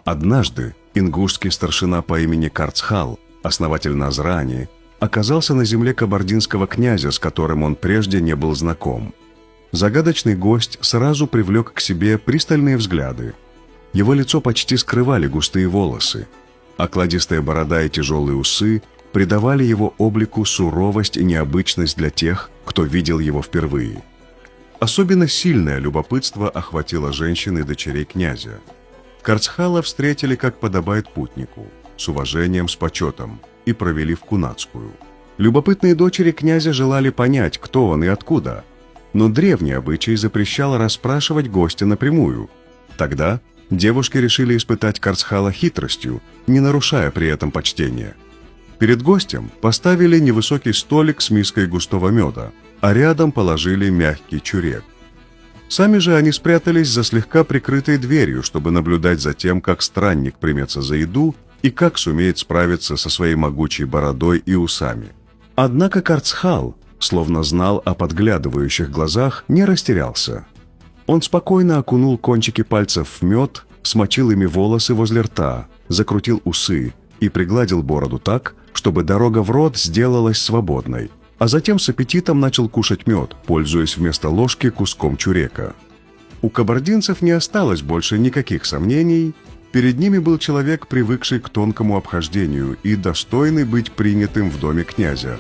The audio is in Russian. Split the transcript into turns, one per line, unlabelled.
Однажды ингушский старшина по имени Карцхал, основатель Назрани, оказался на земле кабардинского князя, с которым он прежде не был знаком. Загадочный гость сразу привлек к себе пристальные взгляды. Его лицо почти скрывали густые волосы. Окладистая борода и тяжелые усы придавали его облику суровость и необычность для тех, кто видел его впервые. Особенно сильное любопытство охватило женщин и дочерей князя. Карцхала встретили, как подобает путнику, с уважением, с почетом, и провели в Кунацкую. Любопытные дочери князя желали понять, кто он и откуда, но древний обычай запрещал расспрашивать гостя напрямую. Тогда девушки решили испытать Карцхала хитростью, не нарушая при этом почтения. Перед гостем поставили невысокий столик с миской густого меда, а рядом положили мягкий чурек. Сами же они спрятались за слегка прикрытой дверью, чтобы наблюдать за тем, как странник примется за еду и как сумеет справиться со своей могучей бородой и усами. Однако Карцхал, словно знал о подглядывающих глазах, не растерялся. Он спокойно окунул кончики пальцев в мед, смочил ими волосы возле рта, закрутил усы и пригладил бороду так, чтобы дорога в рот сделалась свободной, а затем с аппетитом начал кушать мед, пользуясь вместо ложки куском чурека. У кабардинцев не осталось больше никаких сомнений. Перед ними был человек, привыкший к тонкому обхождению и достойный быть принятым в доме князя,